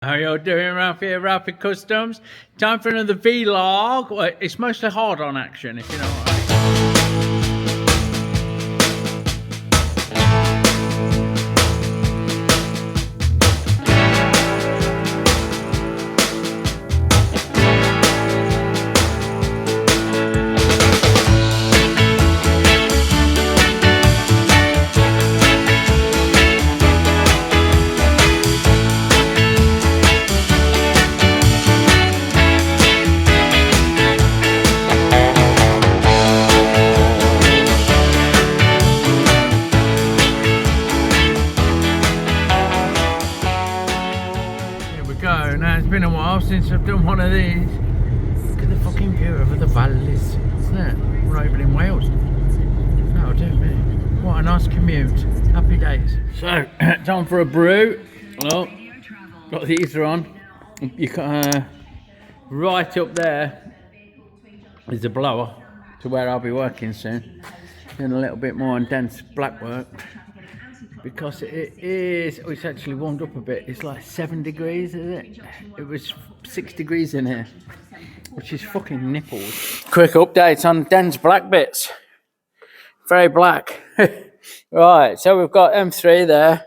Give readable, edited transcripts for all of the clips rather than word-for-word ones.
How y'all doing, Ralfy? Ralfy Customs. Time for another vlog. Well, it's mostly hard on action, if you know what I mean. Go. Now it's been a while since I've done one of these. Look at the fucking view over the valleys, isn't it? We're over in Wales. Oh dear me. What a nice commute. Happy days. So, time for a brew. Oh, got the heater on. You can right up there is the blower to where I'll be working soon. Doing a little bit more intense black work. Because it's actually warmed up a bit. It's like 7 degrees, is it? It was 6 degrees in here, which is fucking nipples. Quick update on dense black bits. Very black. Right, so we've got M3 there.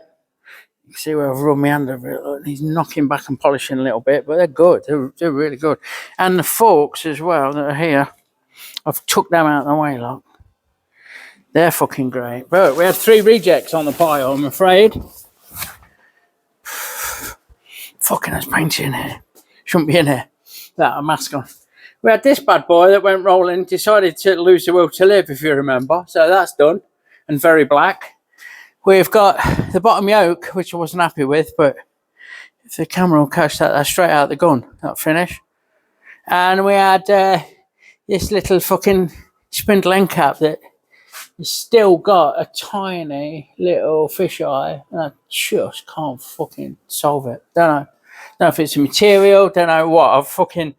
You can see where I've rubbed my hand over it. Look, he's knocking back and polishing a little bit, but they're good. They're really good. And the forks as well that are here, I've took them out of the way, look. They're fucking great. But we had 3 rejects on the pile, I'm afraid. Fucking there's paint in here. Shouldn't be in here. That a mask on. We had this bad boy that went rolling, decided to lose the will to live, if you remember. So that's done. And very black. We've got the bottom yoke, which I wasn't happy with, but if the camera will catch that, that's straight out the gun, that finish. And we had this little fucking spindle end cap that it's still got a tiny little fisheye, and I just can't fucking solve it. Don't know if it's a material, don't know what. I've fucking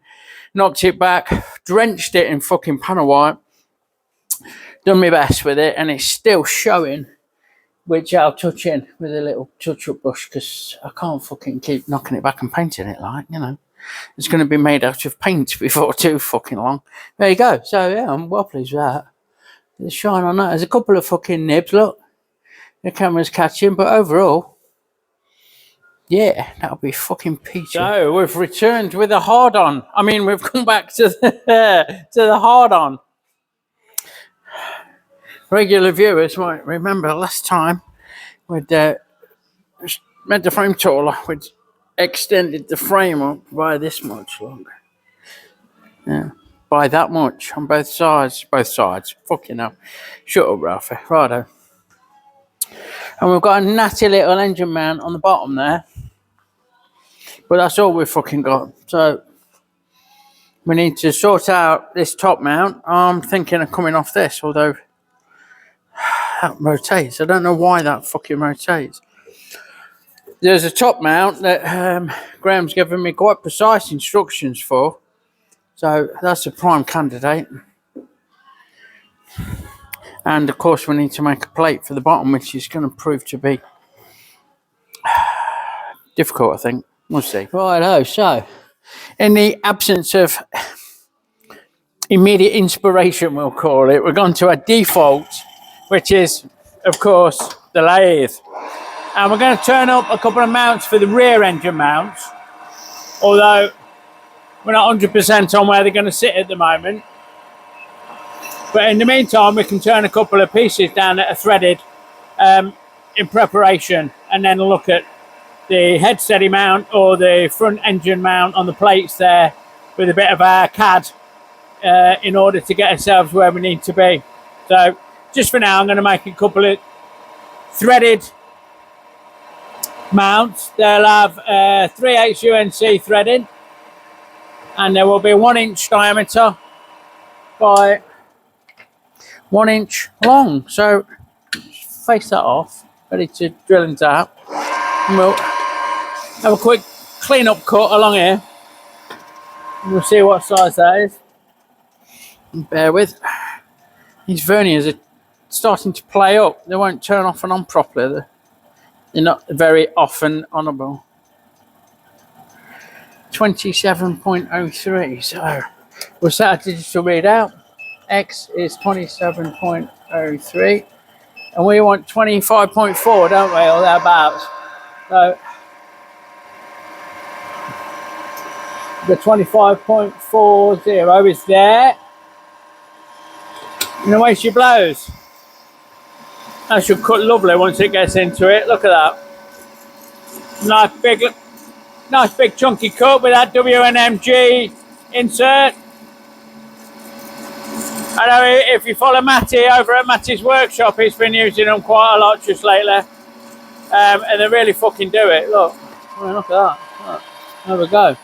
knocked it back, drenched it in fucking panel white, done my best with it, and it's still showing, which I'll touch in with a little touch-up brush because I can't fucking keep knocking it back and painting it like, you know. It's going to be made out of paint before too fucking long. There you go. So, yeah, I'm well pleased with that. The shine on that. There's a couple of fucking nibs, look. The camera's catching, but overall, yeah, that'll be fucking peachy. So we've returned with a Hardon. I mean, we've come back to the Hardon. Regular viewers might remember last time we'd made the frame taller. We'd extended the frame up by this much longer. Yeah. By that much on both sides. Fucking hell. Shut up, Ralfy. Righto. And we've got a natty little engine mount on the bottom there. But that's all we've fucking got. So we need to sort out this top mount. I'm thinking of coming off this, although that rotates. I don't know why that fucking rotates. There's a top mount that Graham's given me quite precise instructions for. So that's a prime candidate. And of course we need to make a plate for the bottom, which is going to prove to be difficult, I think. We'll see. Righto, so in the absence of immediate inspiration, we'll call it, we're going to a default, which is, of course, the lathe. And we're going to turn up a couple of mounts for the rear engine mounts, although we're not 100% on where they're going to sit at the moment. But in the meantime, we can turn a couple of pieces down that are threaded in preparation, and then look at the head steady mount or the front engine mount on the plates there with a bit of our CAD in order to get ourselves where we need to be. So just for now, I'm going to make a couple of threaded mounts. They'll have 3/8 UNC threading, and there will be 1 inch diameter by 1 inch long. So face that off, ready to drill into that. And we'll have a quick clean up cut along here. And we'll see what size that is. And bear with. These verniers are starting to play up. They won't turn off and on properly. They're not very often honourable. 27.03. So we'll set our digital readout. X is 27.03. And we want 25.4, don't we? Or thereabouts. So the 25.40 is there. And the way she blows. That should cut lovely once it gets into it. Look at that. Nice big chunky cut with that WNMG insert. I know if you follow Matty over at Matty's workshop, he's been using them quite a lot just lately. And they really fucking do it. Look. Oh, look at that. Look. There we go.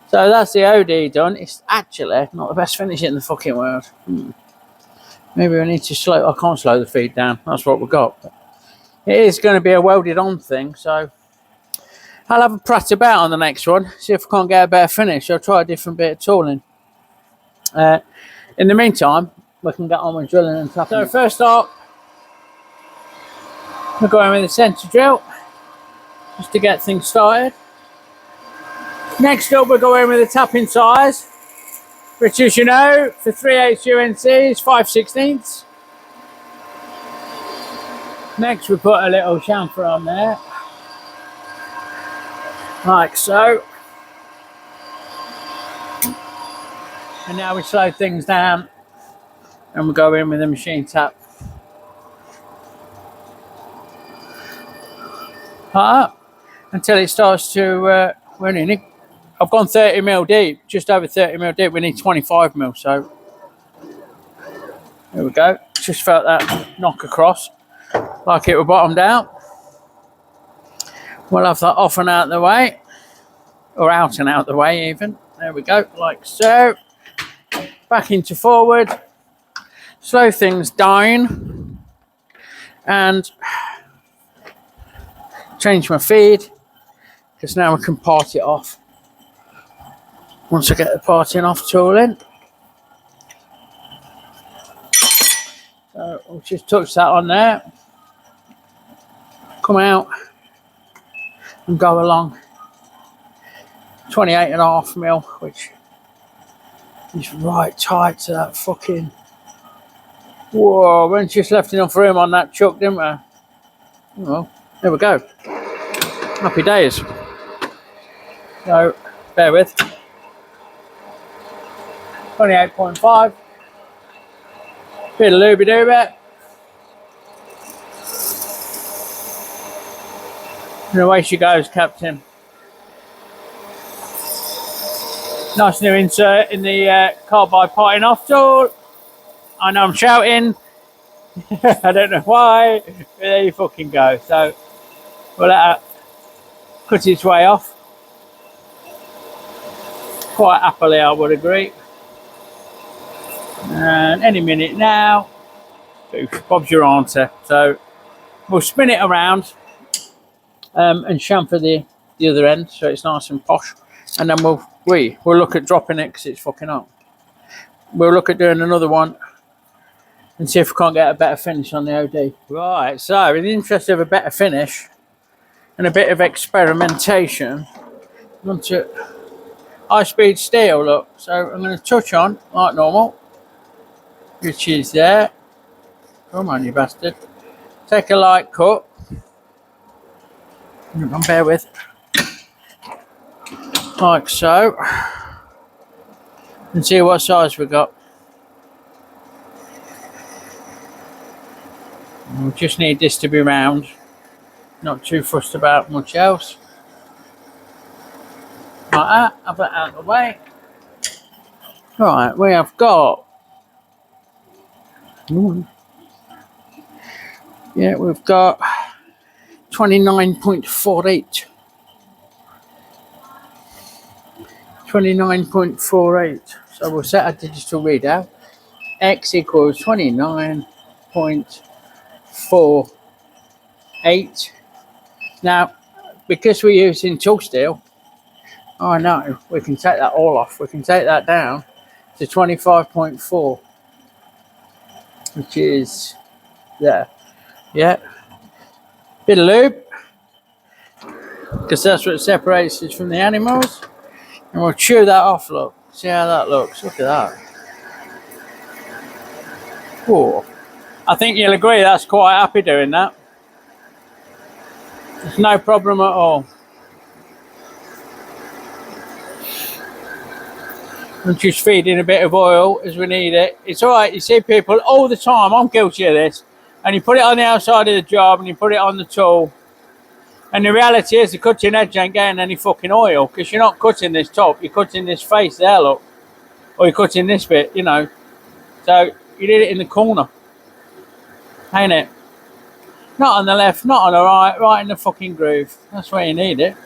So that's the OD done. It's actually not the best finish in the fucking world. Maybe we need to slow. I can't slow the feed down. That's what we've got. It is going to be a welded on thing, so I'll have a prat about on the next one. See if I can't get a better finish. I'll try a different bit of tooling. In the meantime, we can get on with drilling and tapping. So first up, we're going with the centre drill, just to get things started. Next up, we're going with the tapping size, which, as you know, for 3/8 UNC is 5/16. Next, we put a little chamfer on there, like so. And now we slow things down and we go in with the machine tap. Until it starts to run in. I've gone 30mm deep, just over 30mm deep. We need 25mm, so there we go. Just felt that knock across, like it was bottomed out. We'll have that off and out the way, or out and out the way even. There we go, like so. Back into forward, slow things down, and change my feed, because now we can part it off. Once I get the parting off tool in. So we'll just touch that on there, come out and go along 28.5mm, which is right tight to that fucking, whoa, we just left enough room on that chuck, didn't we? Well, there we go. Happy days. So bear with. 28.5. Bit of looby dooby. And away she goes, Captain. Nice new insert in the carbide parting off tool. I know I'm shouting. I don't know why, but there you fucking go. So we'll let that cut its way off. Quite happily, I would agree. And any minute now, Bob's your answer. So we'll spin it around and chamfer the other end so it's nice and posh, and then we'll look at dropping it because it's fucking hot. We'll look at doing another one and see if we can't get a better finish on the OD. Right, so in the interest of a better finish and a bit of experimentation, I'm going to high speed steel, look. So I'm going to touch on like normal, which is there. Come on, you bastard. Take a light cut. Bear with. Like so. And see what size we got. We just need this to be round. Not too fussed about much else. Like that. Have that out of the way. Right, we have got. Yeah, we've got 29.48. 29.48. So we'll set our digital readout. X equals 29.48. Now, because we're using tool steel, I know we can take that all off. We can take that down to 25.4, which is there. Yeah. Bit of lube. because that's what separates us from the animals. And we'll chew that off, look. See how that looks. Look at that. Whoa. I think you'll agree that's quite happy doing that. There's no problem at all. And just feeding a bit of oil as we need it. It's alright, you see people all the time, I'm guilty of this, and you put it on the outside of the job and you put it on the tool, and the reality is the cutting edge ain't getting any fucking oil, because you're not cutting this top, you're cutting this face there, look, or you're cutting this bit, you know, so you did it in the corner, ain't it? Not on the left, not on the right, right in the fucking groove. That's where you need it.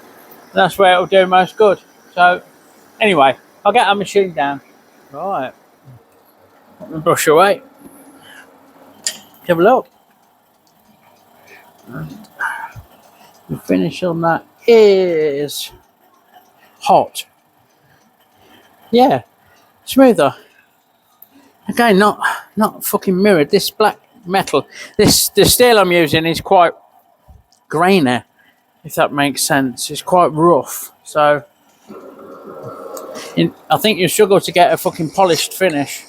That's where it'll do most good. So anyway, I'll get our machine down. Right. Let me brush away. Have a look. The finish on that is hot. Yeah, smoother. Again, not fucking mirrored. This black metal, the steel I'm using is quite grainy, if that makes sense. It's quite rough, so I think you struggle to get a fucking polished finish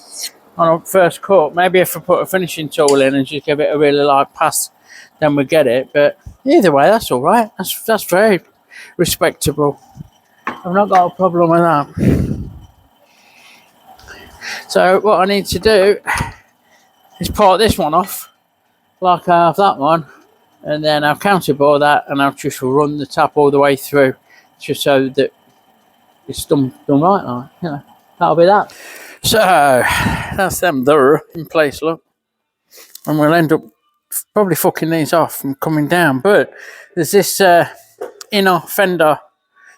on a first cut. Maybe if I put a finishing tool in and just give it a really light pass, then we get it. But either way, that's all right. That's very respectable. I've not got a problem with that. So what I need to do is part this one off, like I have that one, and then I'll counterbore that, and I'll just run the tap all the way through, just so that it's done right, like, you know, that'll be that. So that's them there in place, look, and we'll end up probably fucking these off and coming down. But there's this inner fender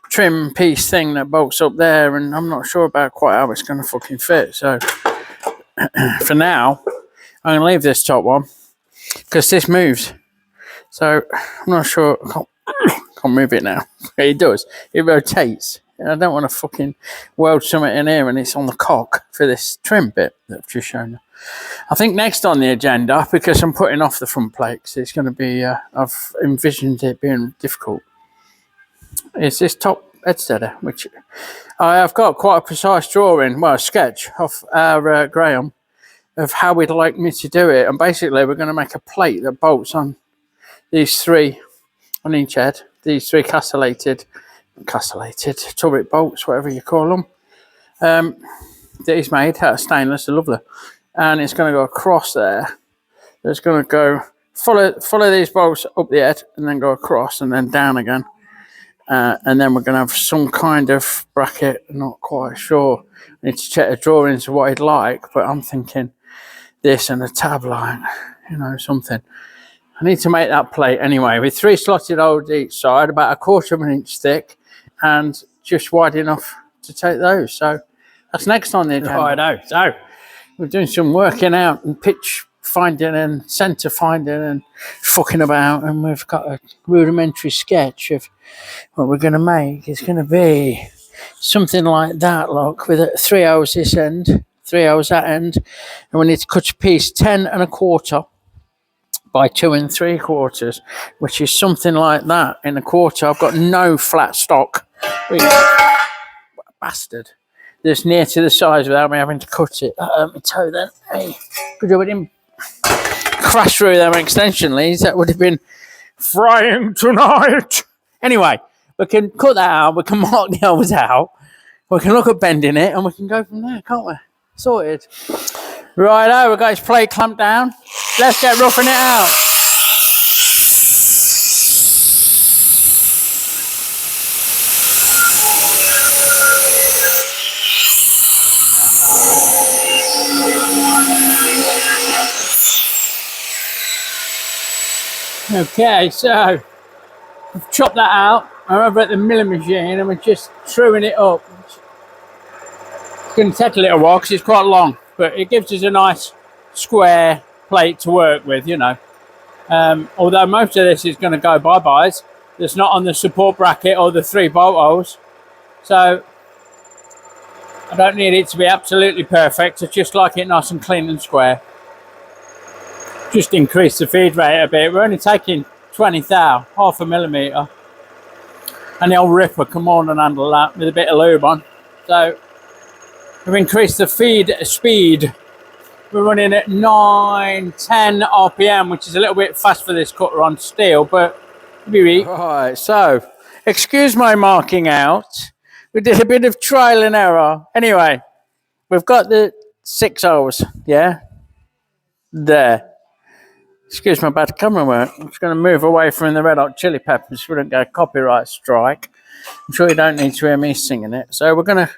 trim piece thing that bolts up there, and I'm not sure about quite how it's going to fucking fit. So for now, I'm going to leave this top one because this moves. So I'm not sure. I can't move it now. It does. It rotates. And I don't want to fucking weld something in here and it's on the cock for this trim bit that I've just shown you. I think next on the agenda, because I'm putting off the front plates, it's going to be, I've envisioned it being difficult, is this top headsteader, which I've got quite a precise drawing, well, a sketch of our Graham of how we'd like me to do it. And basically we're going to make a plate that bolts on these three on each head, these three castellated turret bolts, whatever you call them, that is made out of stainless. They're lovely, and it's going to go across there. It's going to go follow these bolts up the head and then go across and then down again, and then we're going to have some kind of bracket. Not quite sure. I need to check the drawings of what I'd like, but I'm thinking this and a tab line, you know, something. I need to make that plate anyway, with 3 slotted holes each side, about 1/4 of an inch thick, and just wide enough to take those. So that's next on the agenda. Right, so we're doing some working out and pitch finding and centre finding and fucking about, and we've got a rudimentary sketch of what we're going to make. It's going to be something like that, look, with 3 holes this end, 3 holes that end, and we need to cut a piece 10 1/4 by 2 3/4, which is something like that in 1/4. I've got no flat stock. Bastard. That's near to the size without me having to cut it. That hurt my toe then. Hey, good job I didn't crash through them extension leads. That would have been frying tonight. Anyway, we can cut that out. We can mark the holes out. We can look at bending it, and we can go from there, can't we? Sorted. Righto, we've got his plate clamped down. Let's get roughing it out. Okay, so I've chopped that out. I'm over at the milling machine and we're just truing it up. It's going to take a little while because it's quite long, but it gives us a nice square plate to work with, you know. Although most of this is going to go bye-byes. It's not on the support bracket or the 3 bolt holes. So I don't need it to be absolutely perfect. I just like it nice and clean and square. Just increase the feed rate a bit. We're only taking 20 thou, 0.5 millimetre. And the old ripper can more than handle that with a bit of lube on. So we've increased the feed speed. We're running at 910 RPM, which is a little bit fast for this cutter on steel, but right. So excuse my marking out. We did a bit of trial and error. Anyway, we've got the 6 hours, yeah? There. Excuse my bad camera work. I'm just going to move away from the Red Hot Chili Peppers so we don't get a copyright strike. I'm sure you don't need to hear me singing it. So we're going to,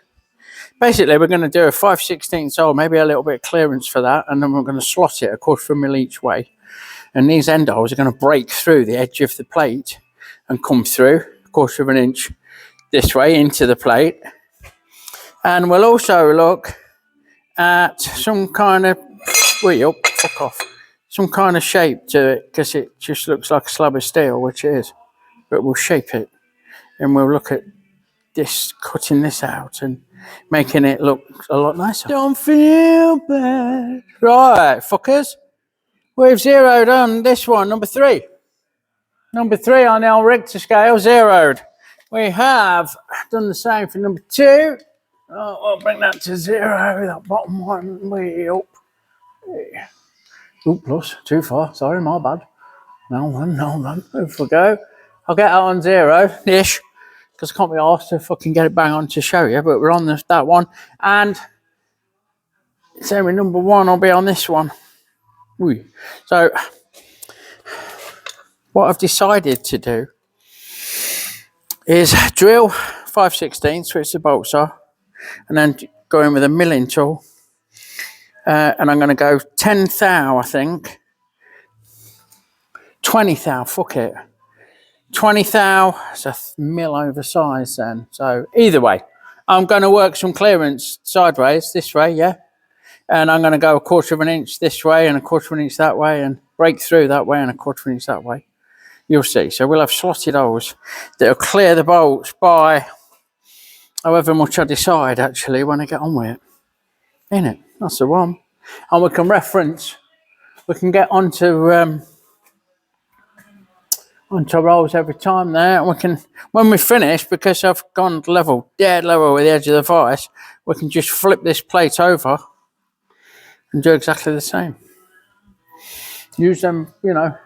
basically, we're going to do a 5/16 hole, maybe a little bit of clearance for that, and then we're going to slot it 1/4 mil each way. And these end holes are going to break through the edge of the plate and come through 1/4 inch this way into the plate. And we'll also look at some kind of, fuck off, some kind of shape to it, because it just looks like a slab of steel, which it is. But we'll shape it, and we'll look at this, cutting this out and making it look a lot nicer. Don't feel bad. Right, fuckers. We've zeroed on this one, number 3. Number 3 on the old Richter scale, zeroed. We have done the same for number 2. Oh, we'll bring that to 0, that bottom one way up. Ooh, plus, too far, sorry, my bad. No, over we go. I'll get that on 0-ish, because I can't be asked to fucking get it bang on to show you, but we're on that one. And same with number 1, I'll be on this one. Ooh. So, what I've decided to do is drill 5/16, switch the bolts off, and then go in with a milling tool. And I'm going to go 10 thou, I think. 20 thou, fuck it. 20 thou, it's a mil oversized then. So either way, I'm going to work some clearance sideways, this way, yeah? And I'm going to go 1/4 inch this way and 1/4 inch that way and break through that way and 1/4 inch that way. You'll see. So we'll have slotted holes that'll clear the bolts by however much I decide, actually, when I get on with it. Ain't it? That's the one. And we can reference, we can get onto rolls every time there. And we can, when we finish, because I've gone level, dead level with the edge of the vise, we can just flip this plate over and do exactly the same. Use them, you know.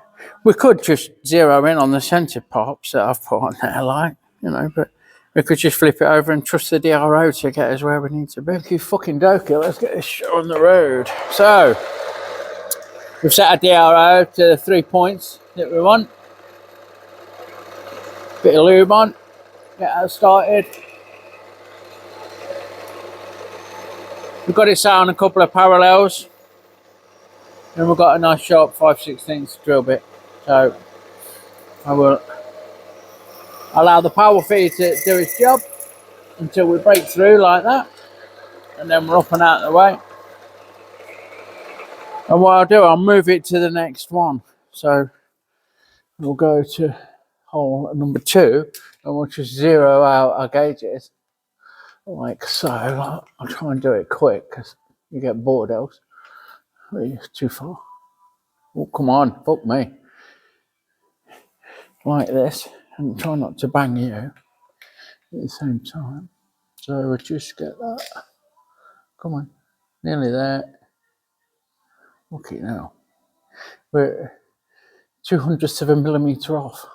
We could just zero in on the centre pops that I've put on there, like, you know, but we could just flip it over and trust the DRO to get us where we need to be. You fucking dokey, let's get this shit on the road. So, we've set our DRO to the 3 points that we want. Bit of lube on, get that started. We've got it set on a couple of parallels. And we've got a nice sharp 5/16 drill bit. So I will allow the power feed to do its job until we break through like that. And then we're up and out of the way. And what I'll do, I'll move it to the next one. So we'll go to hole number 2 and we'll just zero out our gauges. Like so. I'll try and do it quick because you get bored else. It's too far. Oh, come on, fuck me. Like this, and try not to bang you at the same time. So we'll just get that. Come on, nearly there. Okay, now we're 0.02 of a millimetre off.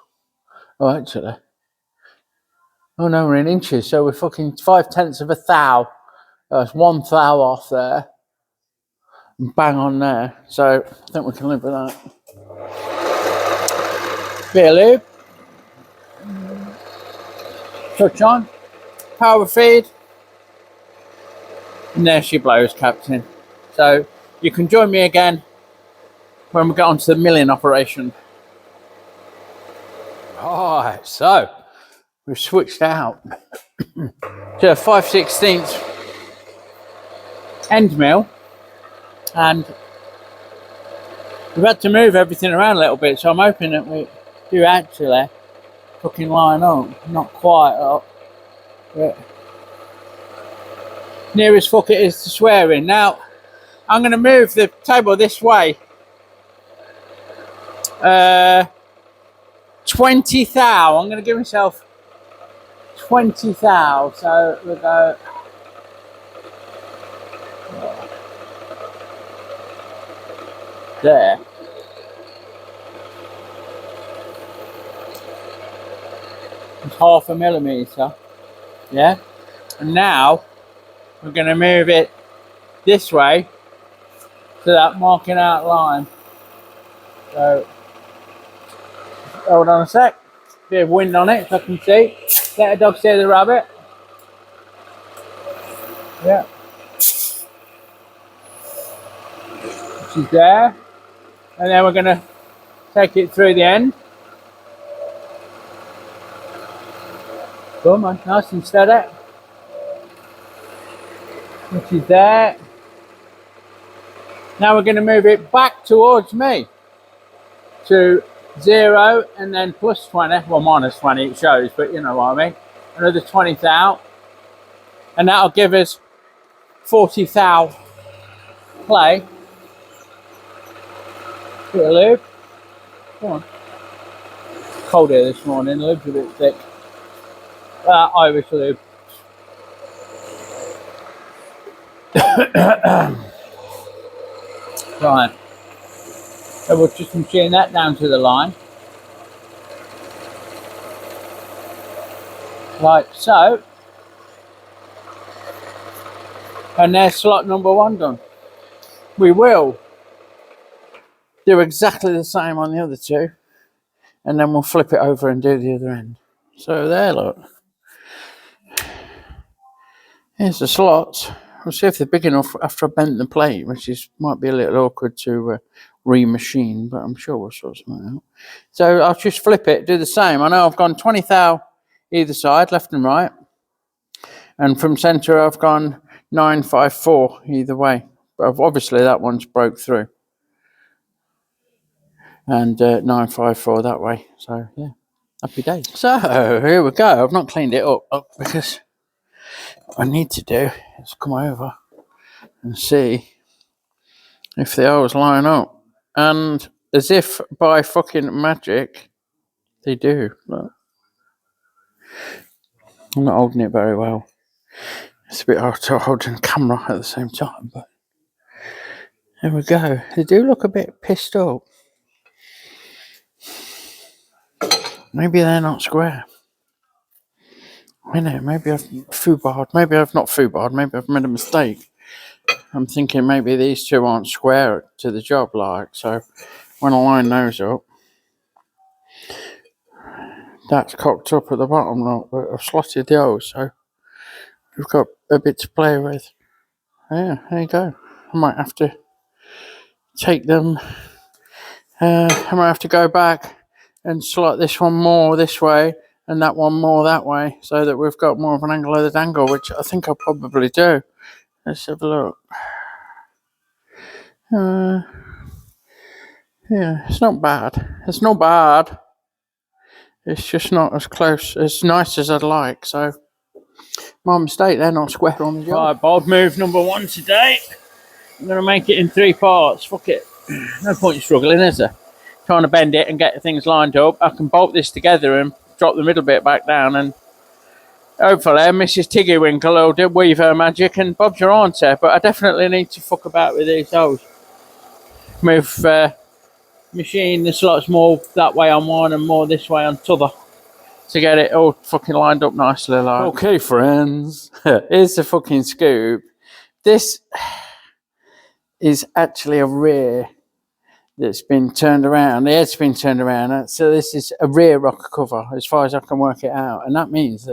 Oh, actually, oh no, we're in inches. So we're fucking 0.5 of a thou. That's 1 thou off there. Bang on there. So I think we can live with that. Bit of lube. Touch on. Power feed. And there she blows, Captain. So you can join me again when we get onto the milling operation. Alright, so we've switched out to a 5/16 end mill. And we've had to move everything around a little bit, so I'm hoping that we do actually fucking line up. Not quite up, but near as fuck it is to swearing. Now, I'm going to move the table this way. 20 thou. I'm going to give myself 20 thou. So we'll go there. It's 0.5 millimetre. Yeah. And now we're going to move it this way to that marking out line. So hold on a sec. Bit of wind on it, if I can see. Let a dog see the rabbit. Yeah. She's there. And then we're going to take it through the end. Come on, nice and steady. Which is there. Now we're going to move it back towards me to 0 and then plus 20. Well, minus 20 it shows, but you know what I mean. Another 20 thou. And that'll give us 40 thou play. Bit of lube. Come on. Cold here this morning, the lube's a bit thick. Irish lube. Right. So we'll just machine that down to the line. Like so. And there's slot number 1 done. We will do exactly the same on the other 2. And then we'll flip it over and do the other end. So there, look. Here's the slots. We'll see if they're big enough after I bent the plate, which might be a little awkward to remachine, but I'm sure we'll sort something out. So I'll just flip it, do the same. I know I've gone 20 thou either side, left and right. And from centre I've gone 954 either way. But obviously that one's broke through. And 954 that way. So yeah, happy days. So here we go. I've not cleaned it up because what I need to do is come over and see if the holes line up. And as if by fucking magic, they do. Look. I'm not holding it very well. It's a bit hard to hold on camera at the same time, but there we go. They do look a bit pissed up. Maybe they're not square. I know, maybe I've foobarred. Maybe I've not foobarred. Maybe I've made a mistake. I'm thinking maybe these 2 aren't square to the job, like. So when I line those up, that's cocked up at the bottom, look. But I've slotted the holes, so we've got a bit to play with. Yeah, there you go. I might have to take them. I might have to go back and slot this one more this way and that one more that way, so that we've got more of an angle of the dangle, which I think I'll probably do. Let's have a look. Yeah, it's not bad. It's not bad. It's just not as close, as nice as I'd like. So, my mistake, they're not square on the job. Right, bold move number 1 today. I'm going to make it in 3 parts. Fuck it. No point in struggling, is there? Trying to bend it and get things lined up. I can bolt this together and drop the middle bit back down, and hopefully Mrs. Tiggy Winkle will weave her magic and Bob's your answer. But I definitely need to fuck about with these holes. Move, machine the slots more that way on one and more this way on t'other to get it all fucking lined up nicely. Like. Okay, friends, here's the fucking scoop. This is actually a rear that's been turned around. The head's been turned around. So this is a rear rocker cover, as far as I can work it out. And that means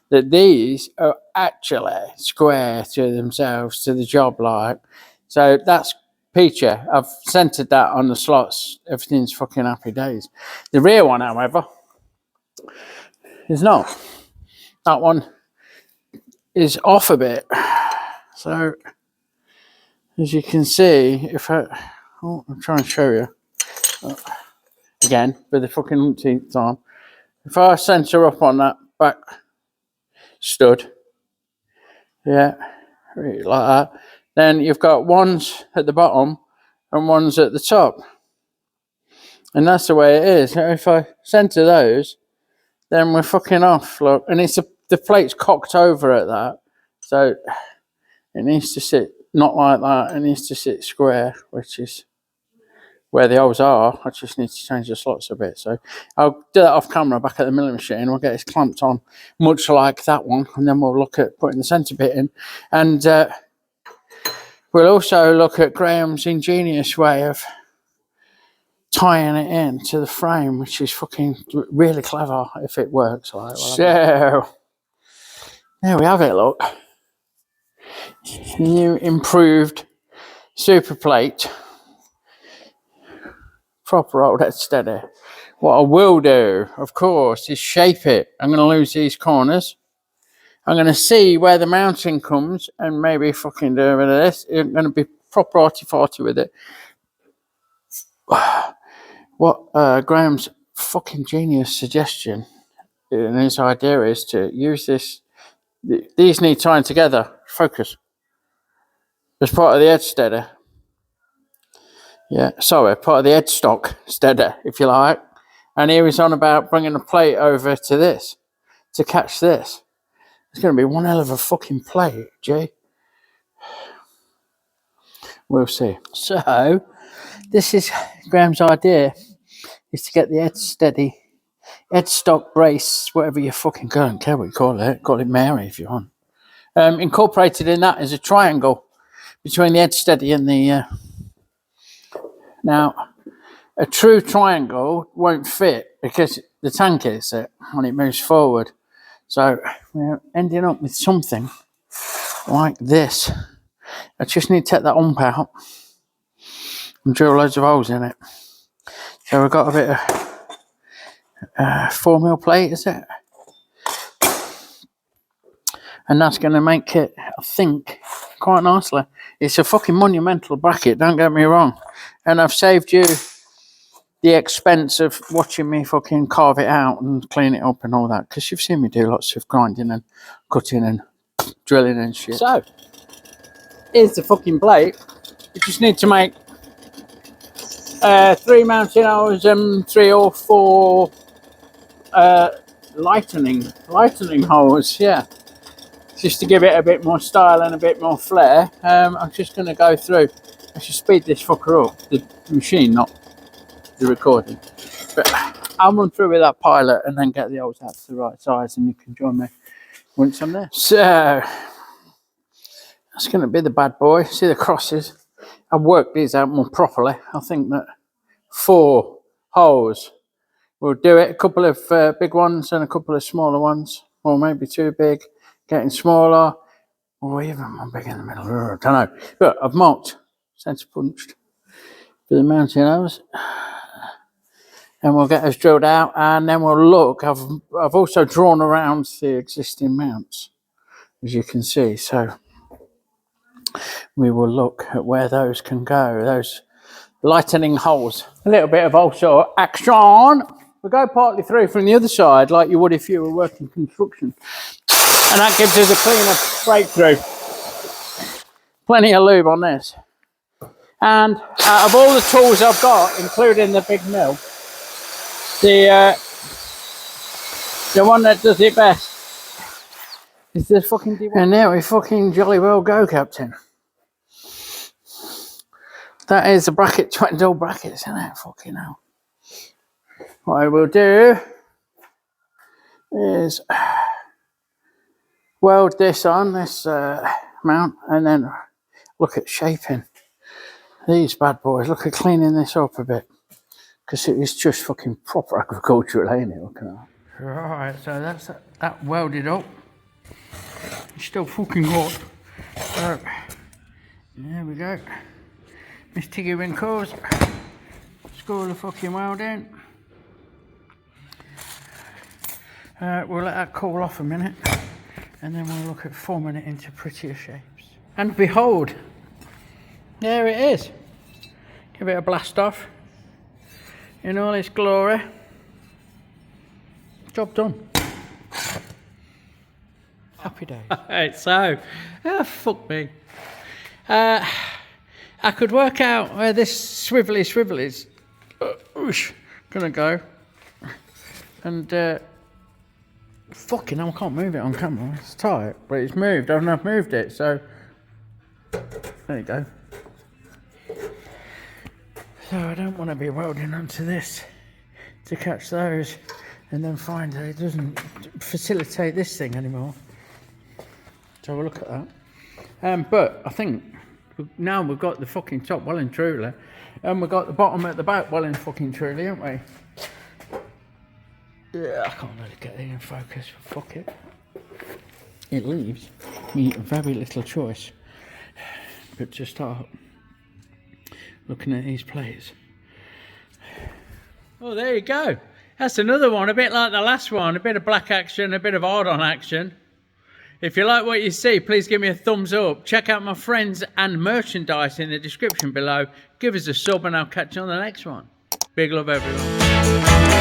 that these are actually square to themselves, to the job, like. So that's peachy. I've centered that on the slots. Everything's fucking happy days. The rear one, however, is not. That one is off a bit. So, as you can see, if I'm trying to show you again with the fucking umpteenth time. If I center up on that back stud, yeah, like that, then you've got ones at the bottom and ones at the top, and that's the way it is. If I center those, then we're fucking off. Look, and it's a the plate's cocked over at that, so it needs to sit not like that. It needs to sit square, which is where the holes are. I just need to change the slots a bit. So I'll do that off camera back at the milling machine. We'll get this clamped on much like that one, and then we'll look at putting the centre bit in. And we'll also look at Graham's ingenious way of tying it in to the frame, which is fucking really clever if it works. Right? So there we have it, look. New improved super plate. Proper old head steady. What I will do, of course, is shape it. I'm going to lose these corners. I'm going to see where the mounting comes and maybe fucking do a bit of this. I'm going to be proper arty-farty with it. What Graham's fucking genius suggestion and his idea is to use this. These need tying together. Focus. As part of the edge steader. Yeah, sorry, part of the headstock steader, if you like. And here he's on about bringing the plate over to this, to catch this. It's going to be one hell of a fucking plate, G. We'll see. So, this is Graham's idea, is to get the headstock brace, whatever you fucking don't care what you call it Mary if you want. Incorporated in that is a triangle between the head steady and the... Now, a true triangle won't fit because the tank hits it when it moves forward. So we're ending up with something like this. I just need to take that ump out and drill loads of holes in it. So we've got a bit of 4mm plate, is it? And that's going to make it, I think, quite nicely. It's a fucking monumental bracket, don't get me wrong. And I've saved you the expense of watching me fucking carve it out and clean it up and all that. Because you've seen me do lots of grinding and cutting and drilling and shit. So, here's the fucking plate. You just need to make 3 mounting holes and 3 or 4 lightening holes, yeah. Just to give it a bit more style and a bit more flair. I'm just going to go through. I should speed this fucker up, the machine, not the recording. But I'll run through with that pilot and then get the holes out to the right size, and you can join me once I'm there. So that's going to be the bad boy. See the crosses? I've worked these out more properly. I think that 4 holes will do it. A couple of big ones and a couple of smaller ones, or maybe 2 big, getting smaller, or even one big in the middle. I don't know. But I've marked, centre punched for the mounting holes, and we'll get those drilled out, and then we'll look. I've also drawn around the existing mounts, as you can see. So we will look at where those can go. Those lightening holes. A little bit of also action. We'll go partly through from the other side, like you would if you were working construction. And that gives us a cleaner breakthrough. Plenty of lube on this. And out of all the tools I've got, including the big mill, the one that does it best is this fucking D1. And there we fucking jolly well go, Captain. That is the bracket, 20 dull brackets, isn't it? Fucking hell. What I will do is weld this on, this mount, and then look at shaping these bad boys. Look at cleaning this up a bit, because it is just fucking proper agricultural, ain't it? Look at that. Right, so that's that welded up. It's still fucking hot. So, there we go. Miss Tiggy Winkles. School of fucking welding. We'll let that cool off a minute, and then we'll look at forming it into prettier shapes. And behold, there it is. Give it a blast off in all its glory. Job done. Happy days. Right, so, fuck me. I could work out where this swivelly is gonna go, and Fucking hell, I can't move it on camera. It's tight, but it's moved. I've moved it, so there you go. So I don't want to be welding onto this to catch those and then find that it doesn't facilitate this thing anymore. So we'll look at that. But I think now we've got the fucking top well and truly, and we've got the bottom at the back well and fucking truly, haven't we? Yeah, I can't really get it in focus. Fuck it. It leaves me very little choice but to start looking at these plates. Oh, there you go. That's another one, a bit like the last one. A bit of black action, a bit of Hardon action. If you like what you see, please give me a thumbs up. Check out my friends and merchandise in the description below. Give us a sub and I'll catch you on the next one. Big love, everyone.